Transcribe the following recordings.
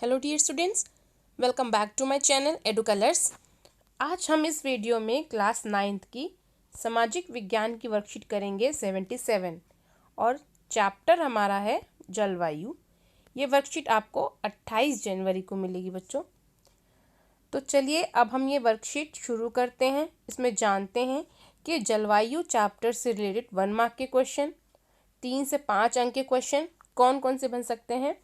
Hello dear students, welcome back to my channel Edu Colours. आज हम इस video में क्लास 9th की सामाजिक विज्ञान की वर्कशीट करेंगे 77 और चैप्टर हमारा है जलवायु। ये वर्कशीट आपको 28 जनवरी को मिलेगी बच्चों। तो चलिए अब हम ये वर्कशीट शुरू करते हैं। इसमें जानते हैं कि जलवायु चैप्टर से रिलेटेड 1 मार्क के क्वेश्चन, 3 से 5 अंक के क्वेश्चन कौन कौन से बन सकते हैं।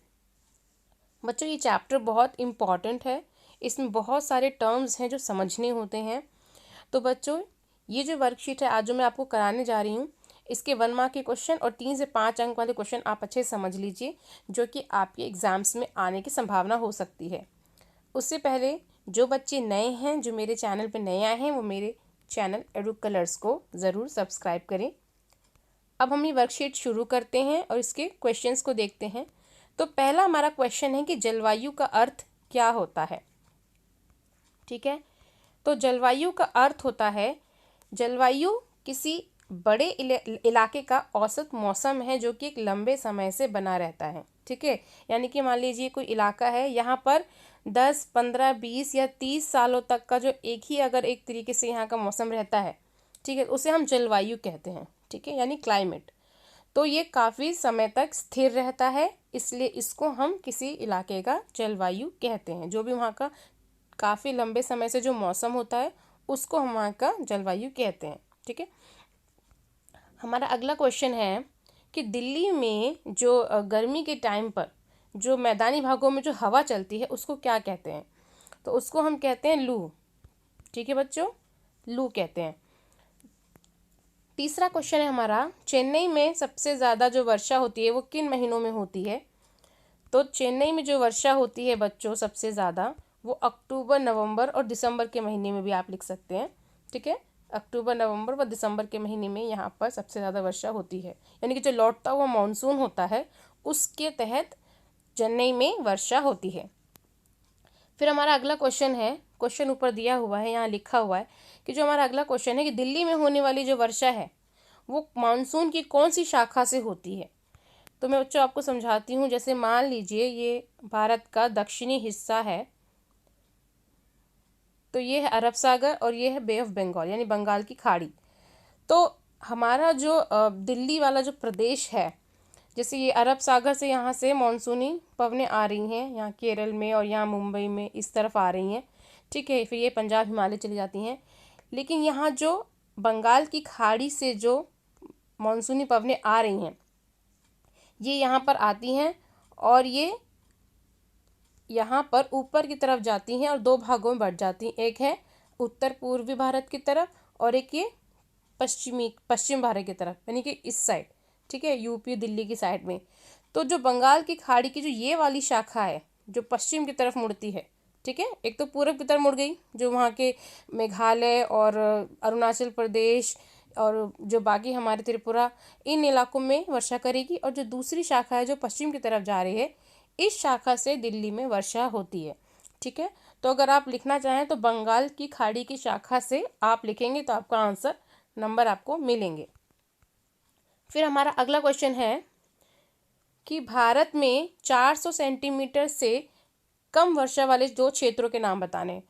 बच्चों ये चैप्टर बहुत इम्पॉर्टेंट है, इसमें बहुत सारे टर्म्स हैं जो समझने होते हैं। तो बच्चों ये जो वर्कशीट है आज जो मैं आपको कराने जा रही हूँ, इसके 1 मार्क के क्वेश्चन और 3 से 5 अंक वाले क्वेश्चन आप अच्छे से समझ लीजिए, जो कि आपके एग्जाम्स में आने की संभावना हो सकती है। उससे पहले जो बच्चे नए हैं, जो मेरे चैनल पर नए आए हैं, वो मेरे चैनल एडू कलर्स को ज़रूर सब्सक्राइब करें। अब हम ये वर्कशीट शुरू करते हैं और इसके क्वेश्चंस को देखते हैं। तो पहला हमारा क्वेश्चन है कि जलवायु का अर्थ क्या होता है। ठीक है, तो जलवायु का अर्थ होता है, जलवायु किसी बड़े इलाके का औसत मौसम है जो कि एक लंबे समय से बना रहता है। ठीक है, यानी कि मान लीजिए कोई इलाका है, यहाँ पर 10, 15, 20 या 30 सालों तक का जो अगर एक तरीके से यहाँ का मौसम रहता है, ठीक है, उसे हम जलवायु कहते हैं। ठीक है, यानी क्लाइमेट। तो ये काफ़ी समय तक स्थिर रहता है, इसलिए इसको हम किसी इलाके का जलवायु कहते हैं। जो भी वहाँ का काफ़ी लंबे समय से जो मौसम होता है उसको हम वहाँ का जलवायु कहते हैं। ठीक है, हमारा अगला क्वेश्चन है कि दिल्ली में जो गर्मी के टाइम पर जो मैदानी भागों में जो हवा चलती है उसको क्या कहते हैं। तो उसको हम कहते हैं लू। ठीक है बच्चों, लू कहते हैं। तीसरा क्वेश्चन है हमारा, चेन्नई में सबसे ज़्यादा जो वर्षा होती है वो किन महीनों में होती है। तो चेन्नई में जो वर्षा होती है बच्चों सबसे ज़्यादा, वो अक्टूबर, नवंबर और दिसंबर के महीने में भी आप लिख सकते हैं। ठीक है, अक्टूबर, नवंबर व दिसंबर के महीने में यहाँ पर सबसे ज़्यादा वर्षा होती है, यानी कि जो लौटता हुआ मानसून होता है उसके तहत चेन्नई में वर्षा होती है। फिर हमारा अगला क्वेश्चन है, क्वेश्चन ऊपर दिया हुआ है, यहाँ लिखा हुआ है कि जो हमारा अगला क्वेश्चन है कि दिल्ली में होने वाली जो वर्षा है वो मानसून की कौन सी शाखा से होती है। तो मैं बच्चों आपको समझाती हूँ। जैसे मान लीजिए ये भारत का दक्षिणी हिस्सा है, तो ये है अरब सागर और ये है बे ऑफ बंगाल यानी बंगाल की खाड़ी। तो हमारा जो दिल्ली वाला जो प्रदेश है, जैसे ये अरब सागर से यहाँ से मानसूनी पवनें आ रही हैं, यहाँ केरल में और यहाँ मुंबई में इस तरफ आ रही हैं। ठीक है, फिर ये पंजाब हिमालय चली जाती हैं। लेकिन यहाँ जो बंगाल की खाड़ी से जो मानसूनी पवनें आ रही हैं ये यहाँ पर आती हैं और ये यहाँ पर ऊपर की तरफ जाती हैं और 2 भागों में बढ़ जाती हैं। एक है उत्तर पूर्वी भारत की तरफ और एक ये पश्चिम भारत की तरफ, यानी कि इस साइड। ठीक है, यूपी दिल्ली की साइड में। तो जो बंगाल की खाड़ी की जो ये वाली शाखा है जो पश्चिम की तरफ मुड़ती है, ठीक है, एक तो पूरब की तरफ मुड़ गई जो वहाँ के मेघालय और अरुणाचल प्रदेश और जो बाकी हमारे त्रिपुरा, इन इलाकों में वर्षा करेगी। और जो दूसरी शाखा है जो पश्चिम की तरफ जा रही है, इस शाखा से दिल्ली में वर्षा होती है। ठीक है, तो अगर आप लिखना चाहें तो बंगाल की खाड़ी की शाखा से आप लिखेंगे तो आपका आंसर नंबर आपको मिलेंगे। फिर हमारा अगला क्वेश्चन है कि भारत में 400 सेंटीमीटर से कम वर्षा वाले 2 क्षेत्रों के नाम बताने।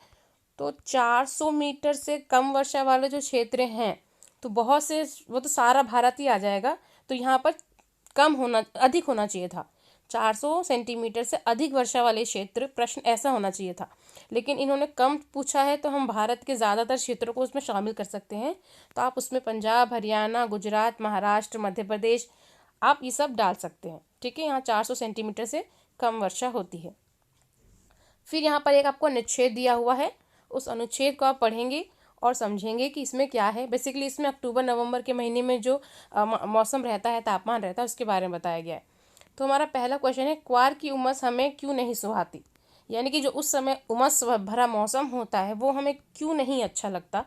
तो 400 मीटर से कम वर्षा वाले जो क्षेत्र हैं तो बहुत से, वो तो सारा भारत ही आ जाएगा। तो यहाँ पर अधिक होना चाहिए था। 400 सेंटीमीटर से अधिक वर्षा वाले क्षेत्र, प्रश्न ऐसा होना चाहिए था, लेकिन इन्होंने कम पूछा है तो हम भारत के ज़्यादातर क्षेत्रों को उसमें शामिल कर सकते हैं। तो आप उसमें पंजाब, हरियाणा, गुजरात, महाराष्ट्र, मध्य प्रदेश, आप ये सब डाल सकते हैं। ठीक है, यहाँ 400 सेंटीमीटर से कम वर्षा होती है। फिर यहाँ पर एक आपको अनुच्छेद दिया हुआ है, उस अनुच्छेद को आप पढ़ेंगे और समझेंगे कि इसमें क्या है। बेसिकली इसमें अक्टूबर नवंबर के महीने में जो मौसम रहता है, तापमान रहता है, उसके बारे में बताया गया है। तो हमारा पहला क्वेश्चन है, क्वार की उमस हमें क्यों नहीं सुहाती, यानी कि जो उस समय उमस भरा मौसम होता है वो हमें क्यों नहीं अच्छा लगता।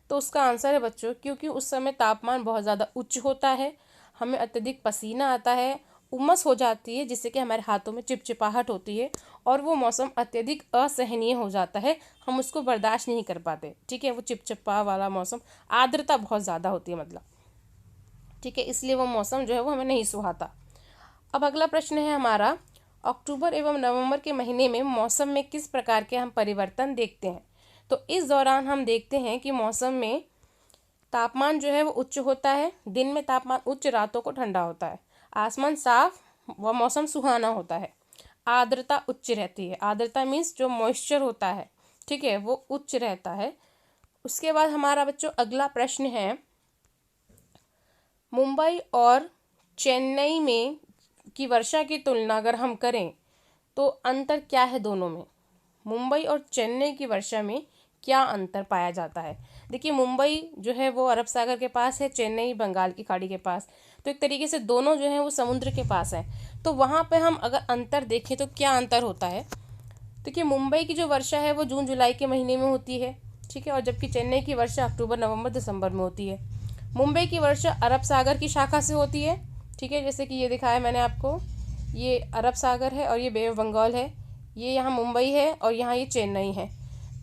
तो उसका आंसर है बच्चों, क्योंकि उस समय तापमान बहुत ज़्यादा उच्च होता है, हमें अत्यधिक पसीना आता है, उमस हो जाती है जिससे कि हमारे हाथों में चिपचिपाहट होती है और वो मौसम अत्यधिक असहनीय हो जाता है, हम उसको बर्दाश्त नहीं कर पाते। ठीक है, वो चिपचिपा वाला मौसम, आर्द्रता बहुत ज़्यादा होती है मतलब। ठीक है, इसलिए वो मौसम जो है वो हमें नहीं सुहाता। अब अगला प्रश्न है हमारा, अक्टूबर एवं नवंबर के महीने में मौसम में किस प्रकार के हम परिवर्तन देखते हैं? तो इस दौरान हम देखते हैं कि मौसम में तापमान जो है वो उच्च होता है, दिन में तापमान उच्च, रातों को ठंडा होता है, आसमान साफ व मौसम सुहाना होता है, आर्द्रता उच्च रहती है। आर्द्रता मीन्स जो मॉइस्चर होता है, ठीक है, वो उच्च रहता है। उसके बाद हमारा बच्चों अगला प्रश्न है, मुंबई और चेन्नई में की वर्षा की तुलना अगर हम करें तो अंतर क्या है दोनों में? मुंबई और चेन्नई की वर्षा में क्या अंतर पाया जाता है? देखिए, मुंबई जो है वो अरब सागर के पास है, चेन्नई बंगाल की खाड़ी के पास, तो एक तरीके से दोनों जो है वो समुद्र के पास है। तो वहाँ पे हम अगर अंतर देखें तो क्या अंतर होता है? देखिए, मुंबई की जो वर्षा है वो जून जुलाई के महीने में होती है, ठीक है, और जबकि चेन्नई की वर्षा अक्टूबर नवंबर दिसंबर में होती है। मुंबई की वर्षा अरब सागर की शाखा से होती है, ठीक है, जैसे कि ये दिखाया मैंने आपको, ये अरब सागर है और ये बे ऑफ बंगाल है, ये यहाँ मुंबई है और यहाँ ये चेन्नई है।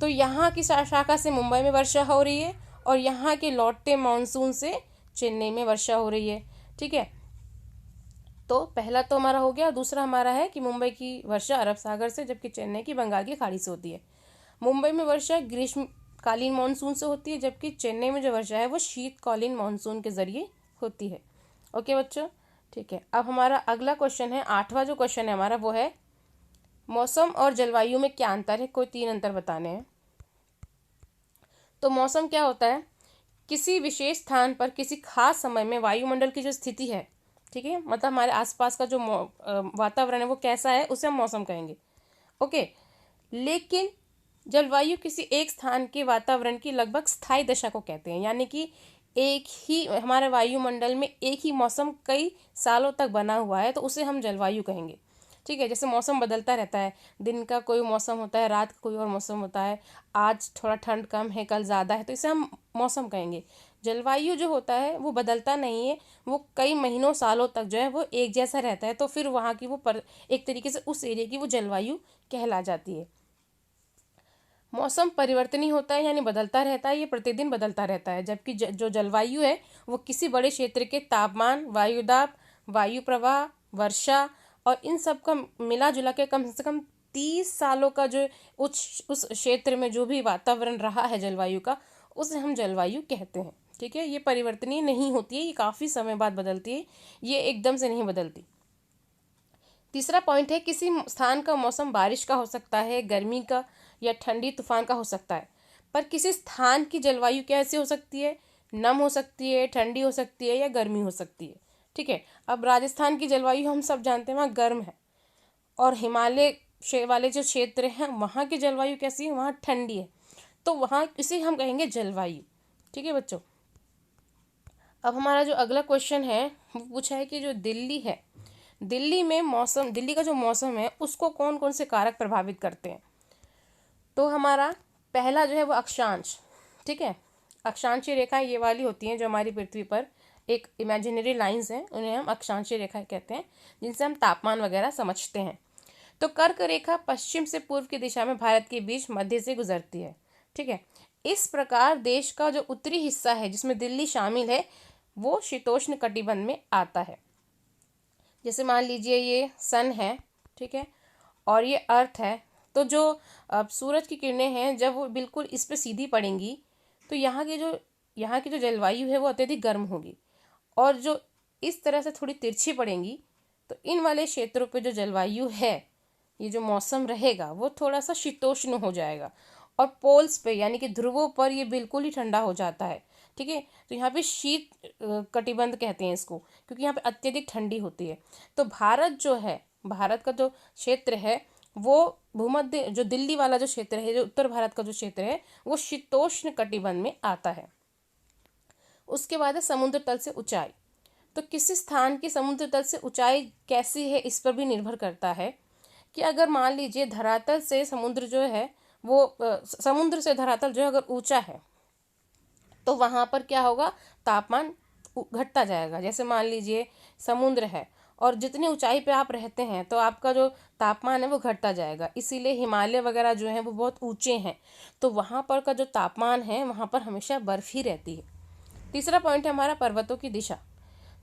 तो यहाँ की शाखा से मुंबई में वर्षा हो रही है और यहाँ के लौटते मानसून से चेन्नई में वर्षा हो रही है, ठीक है। तो पहला तो हमारा हो गया। दूसरा हमारा है कि मुंबई की वर्षा अरब सागर से, जबकि चेन्नई की बंगाल की खाड़ी से होती है। मुंबई में वर्षा ग्रीष्मकालीन मानसून से होती है, जबकि चेन्नई में जो वर्षा है वो शीतकालीन मानसून के जरिए होती है। ओके बच्चों, ठीक है। अब हमारा अगला क्वेश्चन है, 8वां जो क्वेश्चन है हमारा वो है, मौसम और जलवायु में क्या अंतर है? कोई 3 अंतर बताने हैं। तो मौसम क्या होता है? किसी विशेष स्थान पर किसी खास समय में वायुमंडल की जो स्थिति है, ठीक है, मतलब हमारे आसपास का जो वातावरण है वो कैसा है, उसे हम मौसम कहेंगे। ओके, लेकिन जलवायु किसी एक स्थान के वातावरण की लगभग स्थायी दशा को कहते हैं, यानी कि एक ही हमारे वायुमंडल में एक ही मौसम कई सालों तक बना हुआ है, तो उसे हम जलवायु कहेंगे, ठीक है। जैसे मौसम बदलता रहता है, दिन का कोई मौसम होता है, रात का कोई और मौसम होता है, आज थोड़ा ठंड कम है, कल ज़्यादा है, तो इसे हम मौसम कहेंगे। जलवायु जो होता है वो बदलता नहीं है, वो कई महीनों सालों तक जो है वो एक जैसा रहता है, तो फिर वहाँ की वो एक तरीके से उस एरिया की वो जलवायु कहला जाती है। मौसम परिवर्तनीय होता है, यानी बदलता रहता है, ये प्रतिदिन बदलता रहता है, जबकि जो जलवायु है वो किसी बड़े क्षेत्र के तापमान, वायुदाब, वायु प्रवाह, वर्षा और इन सब का मिला जुला के कम से कम 30 सालों का जो उस क्षेत्र में जो भी वातावरण रहा है जलवायु का, उसे हम जलवायु कहते हैं, ठीक है। ये परिवर्तनीय नहीं होती है, ये काफ़ी समय बाद बदलती है, ये एकदम से नहीं बदलती। तीसरा पॉइंट है, किसी स्थान का मौसम बारिश का हो सकता है, गर्मी का या ठंडी तूफान का हो सकता है, पर किसी स्थान की जलवायु कैसी हो सकती है? नम हो सकती है, ठंडी हो सकती है या गर्मी हो सकती है, ठीक है। अब राजस्थान की जलवायु हम सब जानते हैं वहाँ गर्म है, और हिमालय वाले जो क्षेत्र हैं वहाँ की जलवायु कैसी है? वहाँ ठंडी है, तो वहाँ इसे हम कहेंगे जलवायु, ठीक है बच्चों। अब हमारा जो अगला क्वेश्चन है वो पूछा है कि जो दिल्ली है, दिल्ली में मौसम, दिल्ली का जो मौसम है उसको कौन कौन से कारक प्रभावित करते हैं? तो हमारा पहला जो है वो अक्षांश, ठीक है। अक्षांशीय रेखाएं ये वाली होती हैं जो हमारी पृथ्वी पर एक इमेजिनरी लाइंस हैं, उन्हें हम अक्षांशीय रेखाएं कहते हैं, जिनसे हम तापमान वगैरह समझते हैं। तो कर्क रेखा पश्चिम से पूर्व की दिशा में भारत के बीच मध्य से गुजरती है, ठीक है। इस प्रकार देश का जो उत्तरी हिस्सा है जिसमें दिल्ली शामिल है वो शीतोष्ण कटिबंध में आता है। जैसे मान लीजिए ये सन है, ठीक है, और ये अर्थ है, तो जो सूरज की किरणें हैं जब वो बिल्कुल इस पे सीधी पड़ेंगी तो यहाँ की जो जलवायु है वो अत्यधिक गर्म होगी, और जो इस तरह से थोड़ी तिरछी पड़ेंगी तो इन वाले क्षेत्रों पे जो जलवायु है, ये जो मौसम रहेगा वो थोड़ा सा शीतोष्ण हो जाएगा, और पोल्स पे यानी कि ध्रुवों पर ये बिल्कुल ही ठंडा हो जाता है, ठीक है। तो यहाँ पे शीत कटिबंध कहते हैं इसको, क्योंकि यहाँ पे अत्यधिक ठंडी होती है। तो भारत जो है, भारत का जो क्षेत्र है वो भूमध्य, जो दिल्ली वाला जो क्षेत्र है, जो उत्तर भारत का जो क्षेत्र है वो शीतोष्ण कटिबंध में आता है। उसके बाद है समुद्र तल से ऊंचाई। तो किसी स्थान की समुद्र तल से ऊंचाई कैसी है इस पर भी निर्भर करता है, कि अगर मान लीजिए धरातल से समुद्र जो है वो समुद्र से धरातल जो है अगर ऊंचा है तो वहाँ पर क्या होगा, तापमान घटता जाएगा। जैसे मान लीजिए समुद्र है और जितनी ऊंचाई पे आप रहते हैं तो आपका जो तापमान है वो घटता जाएगा, इसीलिए हिमालय वगैरह जो है वो बहुत ऊंचे हैं, तो वहाँ पर का जो तापमान है वहाँ पर हमेशा बर्फ ही रहती है। तीसरा पॉइंट है हमारा पर्वतों की दिशा।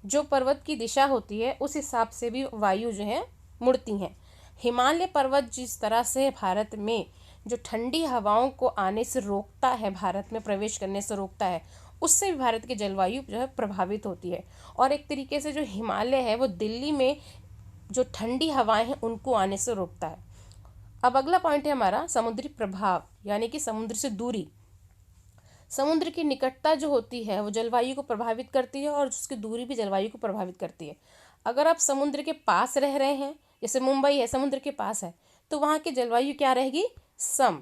जो पर्वत की दिशा होती है उस हिसाब से भी वायु जो है मुड़ती हैं। हिमालय पर्वत जिस तरह से भारत में जो ठंडी हवाओं को आने से रोकता है, भारत में प्रवेश करने से रोकता है, उससे भी भारत की जलवायु जो है प्रभावित होती है। और एक तरीके से जो हिमालय है वो दिल्ली में जो ठंडी हवाएं हैं उनको आने से रोकता है। अब अगला पॉइंट है हमारा समुद्री प्रभाव, यानी कि समुद्र से दूरी। समुद्र की निकटता जो होती है वो जलवायु को प्रभावित करती है और उसकी दूरी भी जलवायु को प्रभावित करती है। अगर आप समुद्र के पास रह रहे हैं, जैसे मुंबई है समुद्र के पास है, तो वहाँ की जलवायु क्या रहेगी? सम,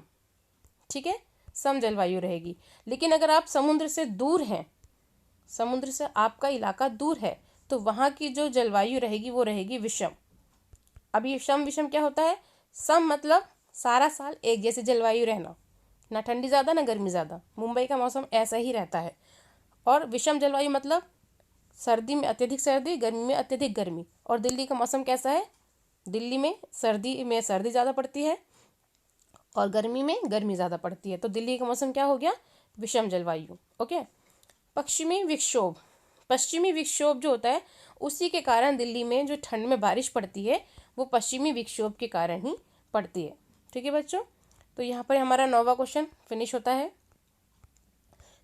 ठीक है, सम जलवायु रहेगी। लेकिन अगर आप समुद्र से दूर हैं, समुद्र से आपका इलाका दूर है, तो वहाँ की जो जलवायु रहेगी वो रहेगी विषम। अब ये सम विषम क्या होता है? सम मतलब सारा साल एक जैसी जलवायु रहना, ना ठंडी ज़्यादा ना गर्मी ज़्यादा। मुंबई का मौसम ऐसा ही रहता है। और विषम जलवायु मतलब सर्दी में अत्यधिक सर्दी, गर्मी में अत्यधिक गर्मी। और दिल्ली का मौसम कैसा है? दिल्ली में सर्दी ज़्यादा पड़ती है और गर्मी में गर्मी ज़्यादा पड़ती है। तो दिल्ली का मौसम क्या हो गया? विषम जलवायु। ओके। पश्चिमी विक्षोभ, पश्चिमी विक्षोभ जो होता है उसी के कारण दिल्ली में जो ठंड में बारिश पड़ती है वो पश्चिमी विक्षोभ के कारण ही पड़ती है। ठीक है बच्चों, तो यहाँ पर हमारा 9वां क्वेश्चन फिनिश होता है।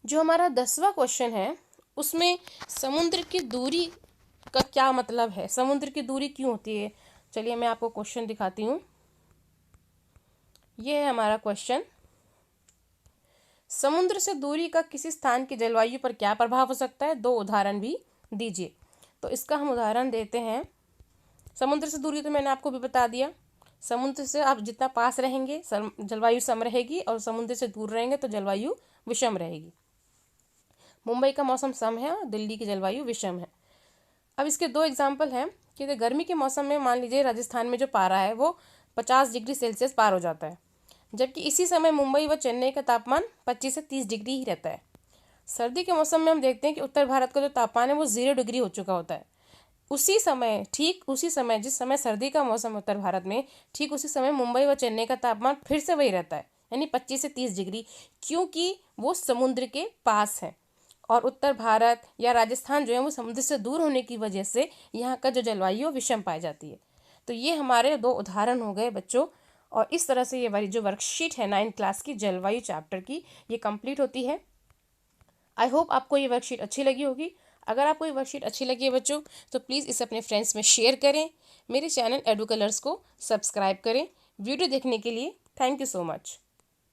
जो हमारा 10वां क्वेश्चन है उसमें समुद्र की दूरी का क्या मतलब है, समुद्र की दूरी क्यों होती है? चलिए मैं आपको क्वेश्चन दिखाती हूँ। ये है हमारा क्वेश्चन। समुद्र से दूरी का किसी स्थान की जलवायु पर क्या प्रभाव हो सकता है? 2 उदाहरण भी दीजिए। तो इसका हम उदाहरण देते हैं। समुद्र से दूरी तो मैंने आपको भी बता दिया। समुद्र से आप जितना पास रहेंगे जलवायु सम रहेगी, और समुद्र से दूर रहेंगे तो जलवायु विषम रहेगी। मुंबई का मौसम सम है और दिल्ली की जलवायु विषम है। अब इसके 2 एग्जाम्पल हैं कि गर्मी के मौसम में मान लीजिए राजस्थान में जो पारा है वो 50 डिग्री सेल्सियस पार हो जाता है, जबकि इसी समय मुंबई व चेन्नई का तापमान 25 से 30 डिग्री ही रहता है। सर्दी के मौसम में हम देखते हैं कि उत्तर भारत का जो तापमान है वो 0 डिग्री हो चुका होता है। ठीक उसी समय जिस समय सर्दी का मौसम है उत्तर भारत में, ठीक उसी समय मुंबई व चेन्नई का तापमान फिर से वही रहता है, यानी 25 से 30 डिग्री, क्योंकि वो समुद्र के पास है। और उत्तर भारत या राजस्थान जो है वो समुद्र से दूर होने की वजह से यहाँ का जो जलवायु विषम पाई जाती है। तो ये हमारे 2 उदाहरण हो गए बच्चों। और इस तरह से ये वाली जो वर्कशीट है 9th क्लास की जलवायु चैप्टर की, ये कंप्लीट होती है। आई होप आपको ये वर्कशीट अच्छी लगी होगी। अगर आपको ये वर्कशीट अच्छी लगी है बच्चों तो प्लीज़ इसे अपने फ्रेंड्स में शेयर करें। मेरे चैनल एडू कलर्स को सब्सक्राइब करें। वीडियो देखने के लिए थैंक यू सो मच।